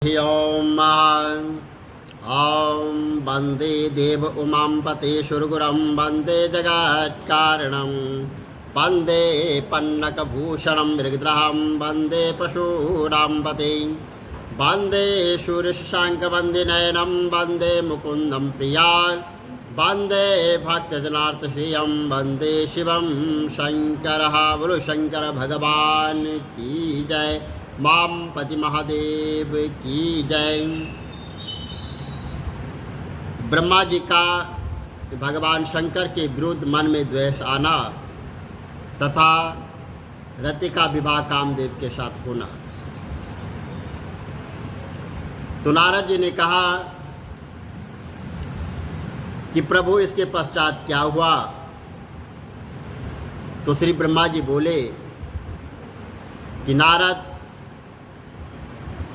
ॐ ॐ वन्दे देव उमां पतेशुरगुरं वन्दे जगत्कारणं वन्दे पन्नकभूषणं मृगद्रहं वन्दे पशूनां पते वन्दे शूरशशाङ्कवन्दिनयनं वन्दे मुकुन्दं प्रियान् वन्दे भक्तजनार्तश्रियं वन्दे शिवं शङ्करः बोलो शंकर भगवान की जय। माम पति महादेव की जय। ब्रह्मा जी का भगवान शंकर के विरुद्ध मन में द्वेष आना तथा रति का विवाह कामदेव के साथ होना। तो नारद जी ने कहा कि प्रभु इसके पश्चात क्या हुआ। तो श्री ब्रह्मा जी बोले कि नारद,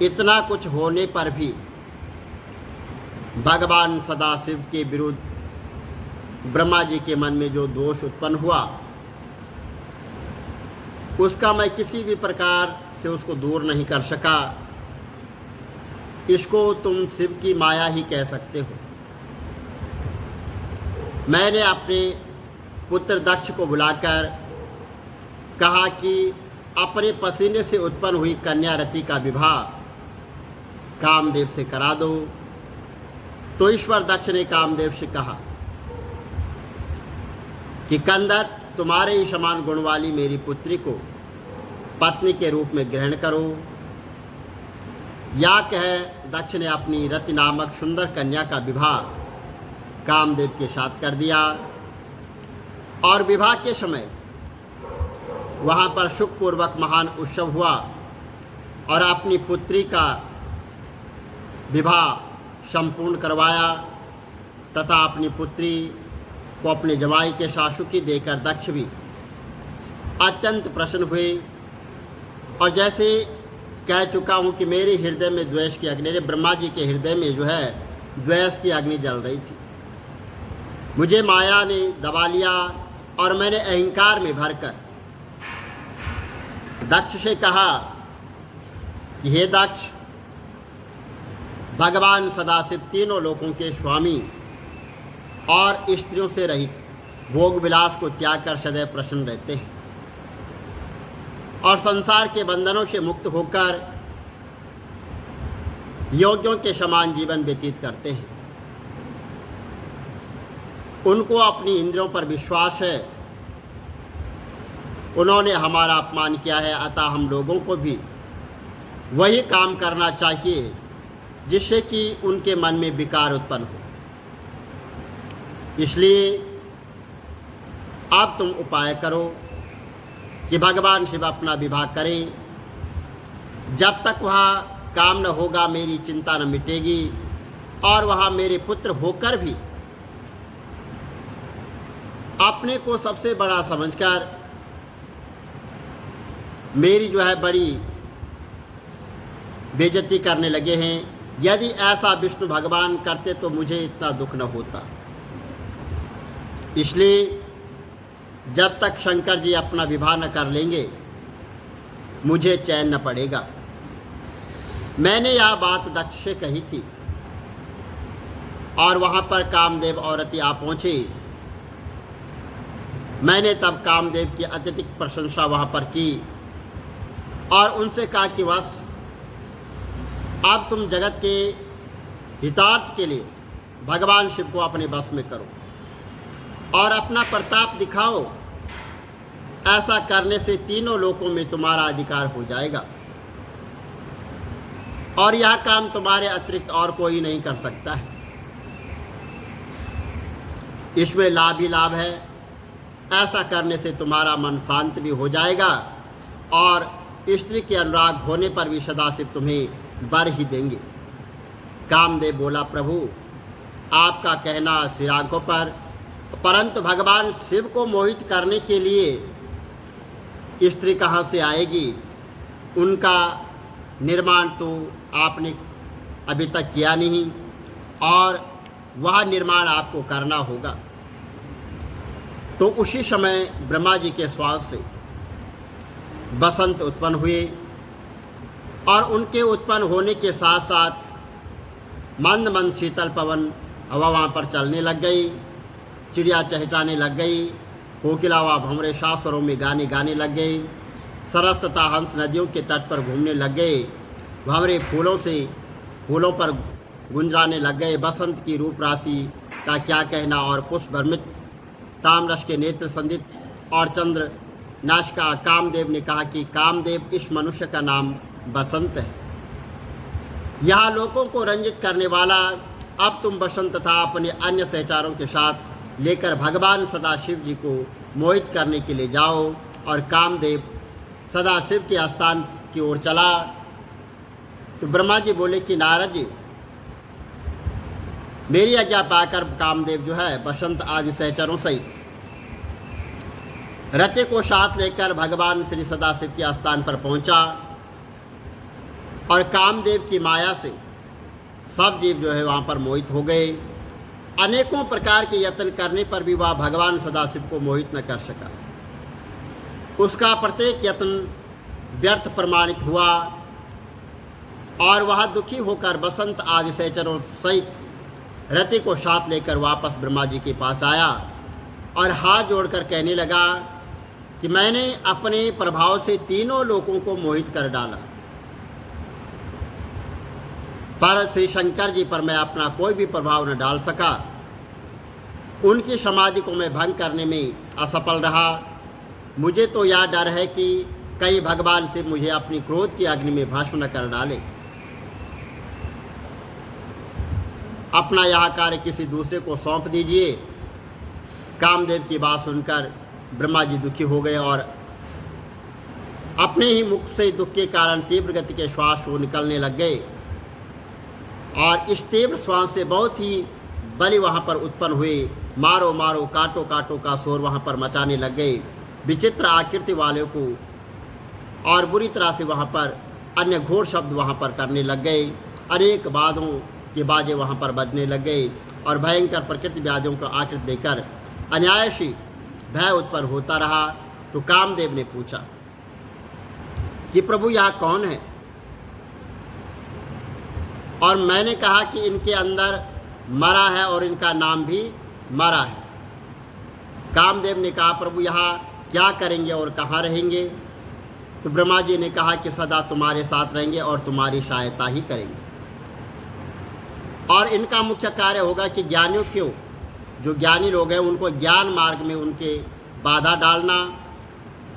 इतना कुछ होने पर भी भगवान सदाशिव के विरुद्ध ब्रह्मा जी के मन में जो दोष उत्पन्न हुआ उसका मैं किसी भी प्रकार से उसको दूर नहीं कर सका। इसको तुम शिव की माया ही कह सकते हो। मैंने अपने पुत्र दक्ष को बुलाकर कहा कि अपने पसीने से उत्पन्न हुई कन्या रति का विवाह कामदेव से करा दो। तो ईश्वर दक्ष ने कामदेव से कहा कि कंदर, तुम्हारे ही समान गुण वाली मेरी पुत्री को पत्नी के रूप में ग्रहण करो। या कह दक्ष ने अपनी रति नामक सुंदर कन्या का विवाह कामदेव के साथ कर दिया। और विवाह के समय वहाँ पर सुखपूर्वक महान उत्सव हुआ और अपनी पुत्री का विवाह संपूर्ण करवाया तथा अपनी पुत्री को अपने जमाई के सासुकी देकर दक्ष भी अत्यंत प्रसन्न हुए। और जैसे कह चुका हूँ कि मेरे हृदय में द्वेष की अग्नि, ब्रह्मा जी के हृदय में जो है द्वेष की अग्नि जल रही थी। मुझे माया ने दबा लिया और मैंने अहंकार में भरकर दक्ष से कहा कि हे दक्ष, भगवान सदाशिव तीनों लोकों के स्वामी और स्त्रियों से रहित भोग विलास को त्याग कर सदैव प्रसन्न रहते हैं और संसार के बंधनों से मुक्त होकर योगियों के समान जीवन व्यतीत करते हैं। उनको अपनी इंद्रियों पर विश्वास है। उन्होंने हमारा अपमान किया है, अतः हम लोगों को भी वही काम करना चाहिए जिससे कि उनके मन में विकार उत्पन्न हो। इसलिए अब तुम उपाय करो कि भगवान शिव अपना विवाह करें। जब तक वह काम न होगा मेरी चिंता न मिटेगी और वह मेरे पुत्र होकर भी अपने को सबसे बड़ा समझकर मेरी जो है बड़ी बेइज्जती करने लगे हैं। यदि ऐसा विष्णु भगवान करते तो मुझे इतना दुख न होता। इसलिए जब तक शंकर जी अपना विवाह न कर लेंगे मुझे चैन न पड़ेगा। मैंने यह बात दक्ष से कही थी और वहाँ पर कामदेव और रति आ पहुँचे। मैंने तब कामदेव की अत्यधिक प्रशंसा वहाँ पर की और उनसे कहा कि बस अब तुम जगत के हितार्थ के लिए भगवान शिव को अपने बस में करो और अपना प्रताप दिखाओ। ऐसा करने से तीनों लोकों में तुम्हारा अधिकार हो जाएगा और यह काम तुम्हारे अतिरिक्त और कोई नहीं कर सकता है। इसमें लाभ ही लाभ है। ऐसा करने से तुम्हारा मन शांत भी हो जाएगा और स्त्री के अनुराग होने पर भी सदाशिव तुम्हें वर ही देंगे। कामदेव बोला, प्रभु आपका कहना सिरांखों पर, परंतु भगवान शिव को मोहित करने के लिए स्त्री कहाँ से आएगी? उनका निर्माण तो आपने अभी तक किया नहीं और वह निर्माण आपको करना होगा। तो उसी समय ब्रह्मा जी के श्वास से बसंत उत्पन्न हुए और उनके उत्पन्न होने के साथ साथ मंद मंद शीतल पवन हवा वहाँ पर चलने लग गई, चिड़िया चहचहाने लग गई, कोकिलावा भंवरे शास्त्रों में गाने गाने लग गए, सरस तथा हंस नदियों के तट पर घूमने लग गए, भंवरे फूलों पर गुंजराने लग गए। बसंत की रूप राशि का क्या कहना, और पुष्प भ्रमित तामरस के नेत्र संदित और चंद्र नाशिका। कामदेव ने कहा कि कामदेव इस मनुष्य का नाम बसंत है, यहाँ लोगों को रंजित करने वाला। अब तुम बसंत तथा अपने अन्य सहचारों के साथ लेकर भगवान सदाशिव जी को मोहित करने के लिए जाओ। और कामदेव सदाशिव के स्थान की ओर चला। तो ब्रह्मा जी बोले कि नारद जी, मेरी आज्ञा पाकर कामदेव जो है बसंत आदि सहचरों सहित रति को साथ लेकर भगवान श्री सदाशिव के स्थान पर पहुंचा। और कामदेव की माया से सब जीव जो है वहाँ पर मोहित हो गए। अनेकों प्रकार के यत्न करने पर भी वह भगवान सदाशिव को मोहित न कर सका। उसका प्रत्येक यत्न व्यर्थ प्रमाणित हुआ और वह दुखी होकर बसंत आदि सहचरों सहित रति को साथ लेकर वापस ब्रह्मा जी के पास आया और हाथ जोड़कर कहने लगा कि मैंने अपने प्रभाव से तीनों लोगों को मोहित कर डाला, पर श्री शंकर जी पर मैं अपना कोई भी प्रभाव न डाल सका। उनकी समाधि को मैं भंग करने में असफल रहा। मुझे तो यह डर है कि कहीं भगवान से मुझे अपनी क्रोध की अग्नि में भस्म न कर डाले। अपना यह कार्य किसी दूसरे को सौंप दीजिए। कामदेव की बात सुनकर ब्रह्मा जी दुखी हो गए और अपने ही मुख से दुख के कारण तीव्र गति के श्वास वो निकलने लग गए। और इस तीव्र श्वास से बहुत ही बलि वहाँ पर उत्पन्न हुए। मारो मारो काटो काटो का शोर वहाँ पर मचाने लग गए। विचित्र आकृति वालों को और बुरी तरह से वहाँ पर अन्य घोर शब्द वहाँ पर करने लग गए। अनेक बादों के बाजे वहाँ पर बजने लग गए और भयंकर प्रकृति व्याधियों को आकृति देकर अनायासी भय उत्पन्न होता रहा। तो कामदेव ने पूछा कि प्रभु यह कौन है? और मैंने कहा कि इनके अंदर मरा है और इनका नाम भी मरा है। कामदेव ने कहा प्रभु यहाँ क्या करेंगे और कहाँ रहेंगे? तो ब्रह्मा जी ने कहा कि सदा तुम्हारे साथ रहेंगे और तुम्हारी सहायता ही करेंगे। और इनका मुख्य कार्य होगा कि ज्ञानियों को, जो ज्ञानी लोग हैं उनको ज्ञान मार्ग में उनके बाधा डालना,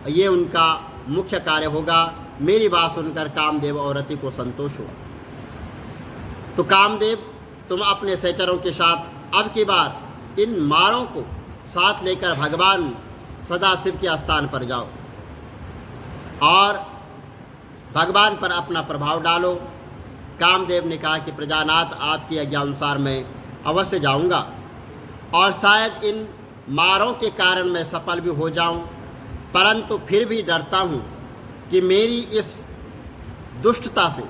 ये उनका मुख्य कार्य होगा। मेरी बात सुनकर कामदेव और रति को संतोष हुआ। तो कामदेव तुम अपने सहचरों के साथ अब की बार इन मारों को साथ लेकर भगवान सदाशिव के स्थान पर जाओ और भगवान पर अपना प्रभाव डालो। कामदेव ने कहा कि प्रजानाथ आपकी आज्ञा अनुसार मैं अवश्य जाऊंगा और शायद इन मारों के कारण मैं सफल भी हो जाऊं, परंतु फिर भी डरता हूं कि मेरी इस दुष्टता से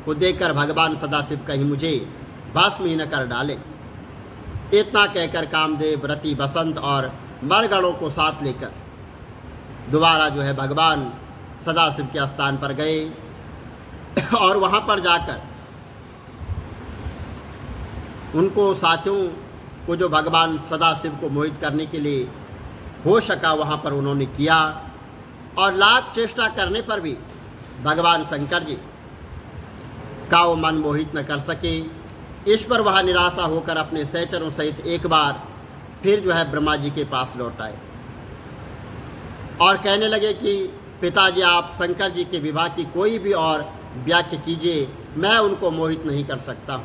को देखकर भगवान सदाशिव कहीं मुझे भस्म ही न कर डाले। इतना कहकर कामदेव रति बसंत और मरगणों को साथ लेकर दोबारा जो है भगवान सदाशिव के स्थान पर गए और वहाँ पर जाकर उनको साथियों को जो भगवान सदाशिव को मोहित करने के लिए हो सका वहाँ पर उन्होंने किया। और लाख चेष्टा करने पर भी भगवान शंकर जी का वो मन मोहित न कर सके। इस पर वह निराशा होकर अपने सहचरों सहित एक बार फिर जो है ब्रह्मा जी के पास लौट आए और कहने लगे कि पिताजी आप शंकर जी के विवाह की कोई भी और व्याख्या कीजिए, मैं उनको मोहित नहीं कर सकता,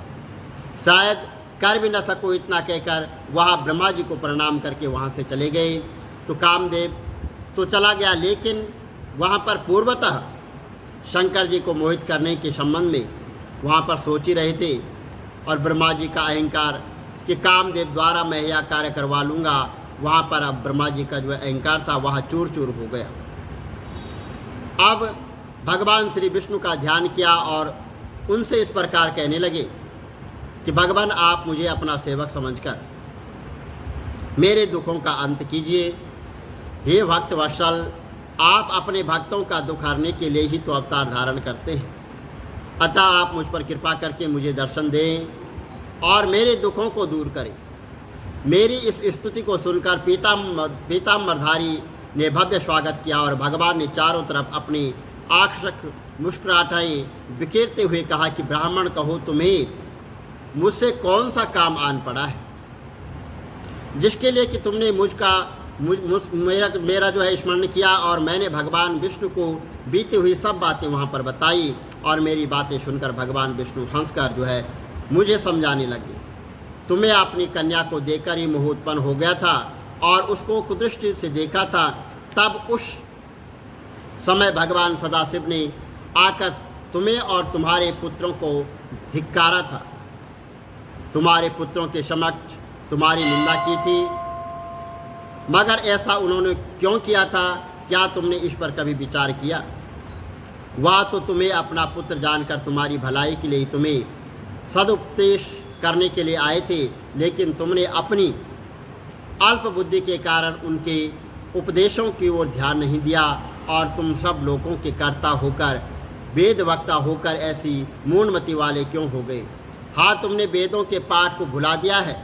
शायद कर भी न सकूँ। इतना कहकर वह ब्रह्मा जी को प्रणाम करके वहाँ से चले गए। तो कामदेव तो चला गया, लेकिन वहाँ पर पूर्वतः शंकर जी को मोहित करने के संबंध में वहाँ पर सोच ही रहे थे। और ब्रह्मा जी का अहंकार कि कामदेव द्वारा मैं यह कार्य करवा लूँगा, वहाँ पर अब ब्रह्मा जी का जो अहंकार था वह चूर चूर हो गया। अब भगवान श्री विष्णु का ध्यान किया और उनसे इस प्रकार कहने लगे कि भगवान आप मुझे अपना सेवक समझकर मेरे दुखों का अंत कीजिए। हे भक्त वत्सल, आप अपने भक्तों का दुख हरने के लिए ही तो अवतार धारण करते हैं। अतः आप मुझ पर कृपा करके मुझे दर्शन दें और मेरे दुखों को दूर करें। मेरी इस स्तुति को सुनकर पीताम्बरधारी ने भव्य स्वागत किया और भगवान ने चारों तरफ अपनी आकर्षक मुस्कुराहटें बिखेरते हुए कहा कि ब्राह्मण कहो, तुम्हें मुझसे कौन सा काम आन पड़ा है जिसके लिए कि तुमने मेरा जो है स्मरण किया। और मैंने भगवान विष्णु को बीती हुई सब बातें वहाँ पर बताई और मेरी बातें सुनकर भगवान विष्णु हंसकर जो है मुझे समझाने लगे। तुम्हें अपनी कन्या को देखकर ही मोह उत्पन्न हो गया था और उसको कुदृष्टि से देखा था। तब उस समय भगवान सदाशिव ने आकर तुम्हें और तुम्हारे पुत्रों को धिक्कारा था, तुम्हारे पुत्रों के समक्ष तुम्हारी निंदा की थी। मगर ऐसा उन्होंने क्यों किया था? क्या तुमने इस पर कभी विचार किया? वह तो तुम्हें अपना पुत्र जानकर तुम्हारी भलाई के लिए तुम्हें सदुपदेश करने के लिए आए थे, लेकिन तुमने अपनी अल्प बुद्धि के कारण उनके उपदेशों की ओर ध्यान नहीं दिया और तुम सब लोगों के कर्ता होकर, वेद वक्ता होकर ऐसी मूढ़मति वाले क्यों हो गए? हाँ, तुमने वेदों के पाठ को भुला दिया है।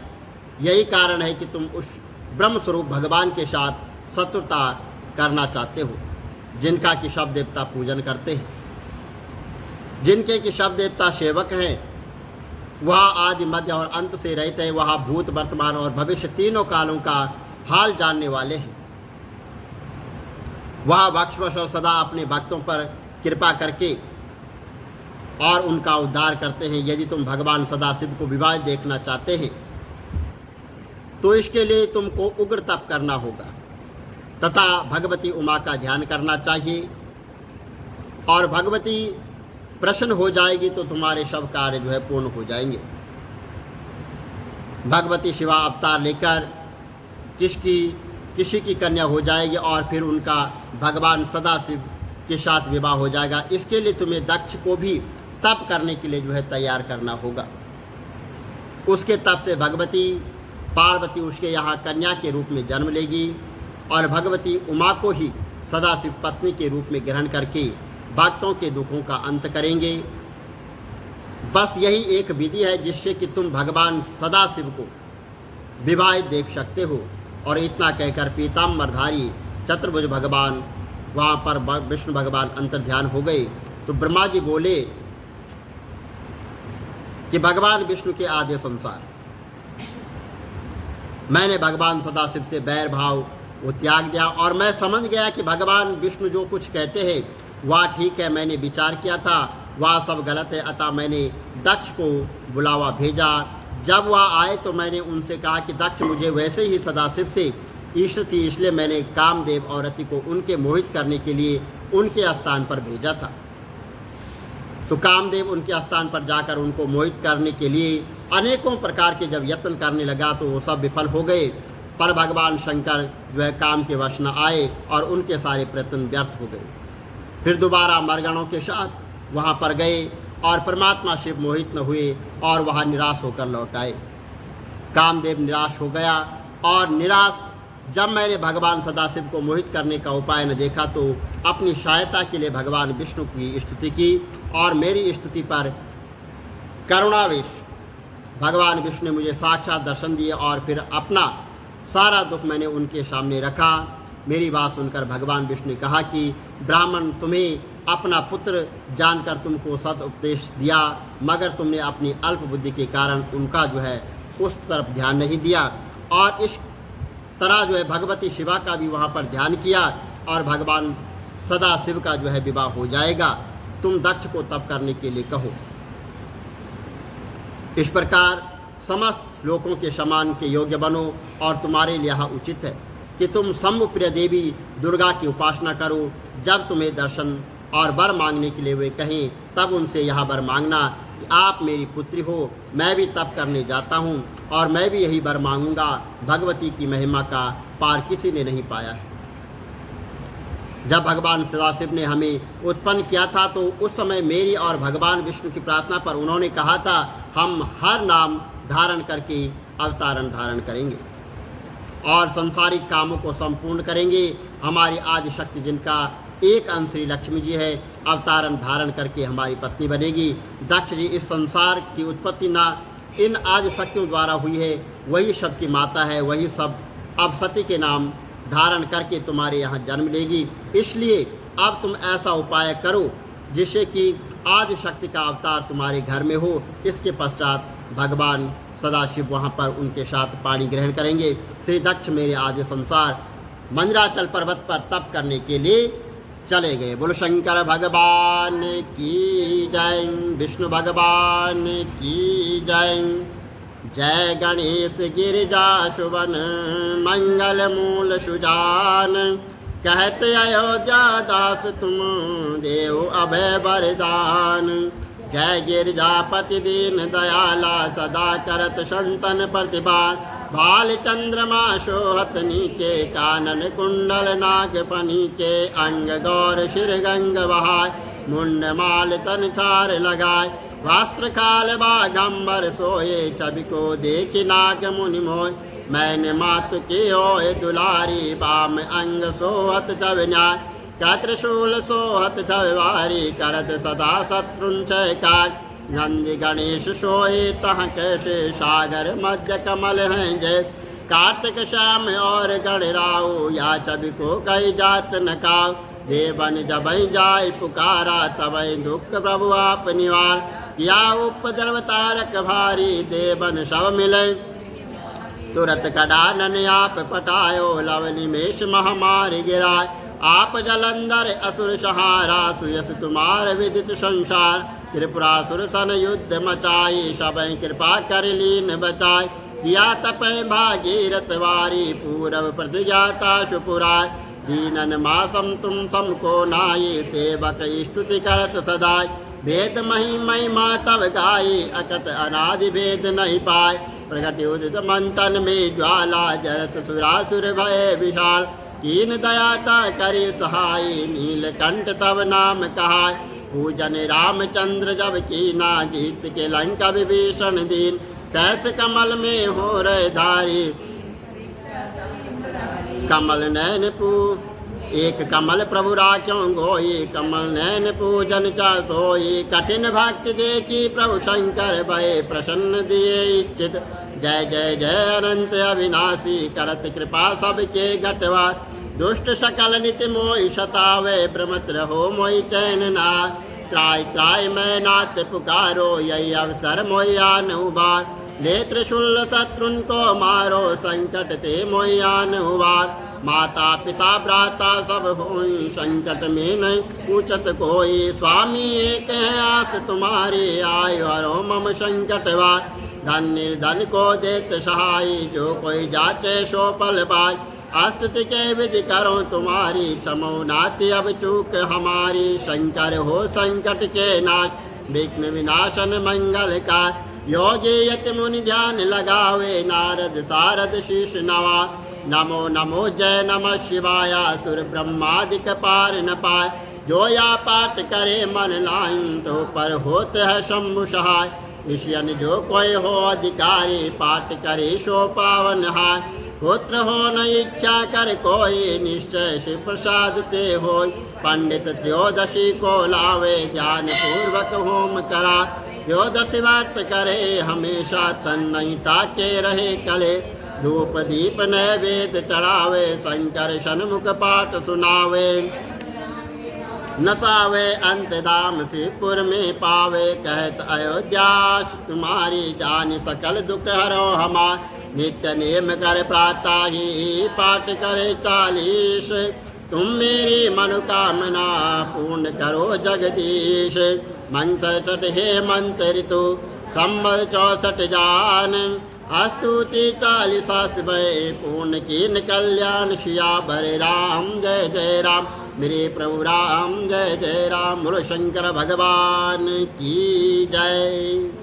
यही कारण है कि तुम उस ब्रह्म स्वरूप भगवान के साथ शत्रुता करना चाहते हो, जिनका कि सब देवता पूजन करते हैं, जिनके कि सब देवता सेवक हैं। वह आदि मध्य और अंत से रहित हैं। वह भूत वर्तमान और भविष्य तीनों कालों का हाल जानने वाले हैं। वह बख्शवश और सदा अपने भक्तों पर कृपा करके और उनका उद्धार करते हैं। यदि तुम भगवान सदाशिव को विवाह देखना चाहते हैं तो इसके लिए तुमको उग्र तप करना होगा तथा भगवती उमा का ध्यान करना चाहिए और भगवती प्रसन्न हो जाएगी तो तुम्हारे सब कार्य जो है पूर्ण हो जाएंगे। भगवती शिवा अवतार लेकर किसी की कन्या हो जाएगी और फिर उनका भगवान सदाशिव के साथ विवाह हो जाएगा। इसके लिए तुम्हें दक्ष को भी तप करने के लिए जो है तैयार करना होगा। उसके तप से भगवती पार्वती उसके यहाँ कन्या के रूप में जन्म लेगी और भगवती उमा को ही सदाशिव पत्नी के रूप में ग्रहण करके भक्तों के दुखों का अंत करेंगे। बस यही एक विधि है जिससे कि तुम भगवान सदाशिव को विवाहित देख सकते हो। और इतना कहकर पीताम्बरधारी चतुर्भुज भगवान वहाँ पर विष्णु भगवान अंतर्ध्यान हो गए। तो ब्रह्मा जी बोले कि भगवान विष्णु के आदेश अनुसार मैंने भगवान सदाशिव से बैर भाव वो त्याग दिया और मैं समझ गया कि भगवान विष्णु जो कुछ कहते हैं वह ठीक है। मैंने विचार किया था वह सब गलत है, अतः मैंने दक्ष को बुलावा भेजा। जब वह आए तो मैंने उनसे कहा कि दक्ष मुझे वैसे ही सदाशिव से ईष्ट थी, इसलिए मैंने कामदेव और रति को उनके मोहित करने के लिए उनके स्थान पर भेजा था। तो कामदेव उनके स्थान पर जाकर उनको मोहित करने के लिए अनेकों प्रकार के जब यत्न करने लगा तो वो सब विफल हो गए। पर भगवान शंकर जो है काम के वश न आए और उनके सारे प्रयत्न व्यर्थ हो गए। फिर दोबारा मरगणों के साथ वहाँ पर गए और परमात्मा शिव मोहित न हुए और वहाँ निराश होकर लौट आए। कामदेव निराश हो गया और निराश जब मैंने भगवान सदाशिव को मोहित करने का उपाय न देखा तो अपनी सहायता के लिए भगवान विष्णु की स्तुति की और मेरी स्तुति पर करुणावेश भगवान विष्णु ने मुझे साक्षात दर्शन दिए और फिर अपना सारा दुख मैंने उनके सामने रखा। मेरी बात सुनकर भगवान विष्णु ने कहा कि ब्राह्मण, तुम्हें अपना पुत्र जानकर तुमको सद उपदेश दिया, मगर तुमने अपनी अल्प बुद्धि के कारण उनका जो है उस तरफ ध्यान नहीं दिया और इस तरह जो है भगवती शिवा का भी वहाँ पर ध्यान किया और भगवान सदाशिव का जो है विवाह हो जाएगा। तुम दक्ष को तप करने के लिए कहो। इस प्रकार समस्त लोगों के समान के योग्य बनो और तुम्हारे लिए यह उचित है कि तुम शंभुप्रिय देवी दुर्गा की उपासना करो। जब तुम्हें दर्शन और वर मांगने के लिए वे कहें तब उनसे यह वर मांगना कि आप मेरी पुत्री हो, मैं भी तप करने जाता हूँ और मैं भी यही वर मांगूंगा। भगवती की महिमा का पार किसी ने नहीं पाया है। जब भगवान सदाशिव ने हमें उत्पन्न किया था तो उस समय मेरी और भगवान विष्णु की प्रार्थना पर उन्होंने कहा था हम हर नाम धारण करके अवतारण धारण करेंगे और संसारिक कामों को संपूर्ण करेंगे। हमारी आदि शक्ति जिनका एक अंश श्री लक्ष्मी जी है, अवतारण धारण करके हमारी पत्नी बनेगी। दक्ष जी, इस संसार की उत्पत्ति ना इन आदि शक्तियों द्वारा हुई है, वही सबकी माता है, वही सब अब सती के नाम धारण करके तुम्हारे यहाँ जन्म लेगी। इसलिए अब तुम ऐसा उपाय करो जिससे कि आदि शक्ति का अवतार तुम्हारे घर में हो। इसके पश्चात भगवान सदाशिव वहाँ पर उनके साथ पानी ग्रहण करेंगे। श्री दक्ष मेरे आदि संसार मंदराचल पर्वत पर तप करने के लिए चले गए। बोलो शंकर भगवान की जय, विष्णु भगवान की जय। जय गणेश गिरिजा सुवन मंगल मूल सुजान, कहते अयोध्या दास तुम देव अभय वरदान। जय गिरजापति दीन दयाला, सदा करत संतन प्रतिपाल। भाल चंद्रमा शोहत नीके, कानन कुंडल नाग पनी के। अंग गौर शिर गंग बहाय, मुंड माल तन चार लगाए। वस्त्र खाल बागंबर सोए, छवि को देख नाग मुनि मोय। मैंने मातु की ओय दुलारी, बाम अंग सोहत छव न्याय। त्रिशूल सोहत छवारी, करत सदा शत्रुन छयकार। नंदी गणेश सोए तह कैसे, सागर मध्य कमल हैं जय। कार्तिक श्याम और गणराव, या छवि को कई जात न काव। देवन जब जाय पुकारा, तब दुख प्रभु आप निवार। किया उपद्रव तारक भारी, देवन सब मिले तुरत कडानन आप पटायो। लव निमेष महामारी गिराय, आप जलंधर असुर सहारा। सुयस तुम्हार विदित संसार, त्रिपुरासुर सन युद्ध मचाई। सब कृपा कर लीन बचाई, किया तपय भागीरथ वारी। पूरब प्रतिजाता सुपुराय, दीनन मासम तुम समको नाई। सेवक स्तुति करत सदाय, वेद महिमा तब गाई। अकत अनादि भेद नहीं पाए, प्रगट उदित मंथन में ज्वाला। जरत सुरासुर भय विशाल, कीन दयाता करे सहाय। नीलकंठ तब नाम कहाय, पूजन रामचंद्र जब कीना। जीत के लंका विभीषण दीन, तैस कमल में हो रहे धारी। कमल नैन पू एक कमल प्रभु राख्यों गोई। कमल नैन पूजन चातोई, कठिन भक्ति देखी प्रभु शंकर भय। प्रसन्न दिए इच्छित, जय जय जय अनंत अविनाशी। करत कृपा सबके घटवा, दुष्ट सकल नित मोहि सतावे। भ्रमत रहो मोहि चैन ना, त्राय त्राय मैं नाथ पुकारो। यही अवसर मोहि आन उबार, ले त्रिशूल शत्रुन को मारो। संकट ते मोहि आन उबार, माता पिता भ्राता सब होई। संकट में नहीं पूछत कोई, स्वामी एक है आस तुम्हारी। आयो हरो मम संकटवार, धन निर्धन को देत सहाय। जो कोई जाचे सो पल पाय, स्तुति के विधि करो तुम्हारी। क्षमो नाति अब चूक हमारी, शंकर हो संकट के नाश। विघ्न विनाशन मंगल का, योगी यति मुनि ध्यान लगावे। नारद सारद शीश नवा, नमो नमो जय नमः शिवाय। सुर ब्रह्मादिक पार न पाए, जो या पाठ करे मन लाइन। तो पर होत है शंभु सहाय, ऋषियन जो कोई हो अधिकारी। पाठ करे सो पावन हाय, पुत्र हो न इच्छा कर कोई। निश्चय शिव प्रसाद ते होय, पंडित त्रयोदशी को लावे। ज्ञान पूर्वक होम करा, त्रयोदशी व्रत करे हमेशा। तन नहीं ताके रहे कले, धूप दीप नैवेद्य चढ़ावे। शंकर सन्मुख पाठ सुनावे, नसावे अंत धाम शिवपुर में पावे। कहत अयोध्या तुम्हारी, जान सकल दुख हरो हमार। नित्य नेम कर प्रातः ही, पाठ करे 40। तुम मेरी मनोकामना पूर्ण करो जगदीश। मंत्र चट हे मंत्र ऋतु, संवत 64 जान। स्तुति 40 पूर्ण कीन कल्याण। सियावर राम जय जय राम, मेरे प्रभु राम जय जय राम। बोलो शंकर भगवान की जय।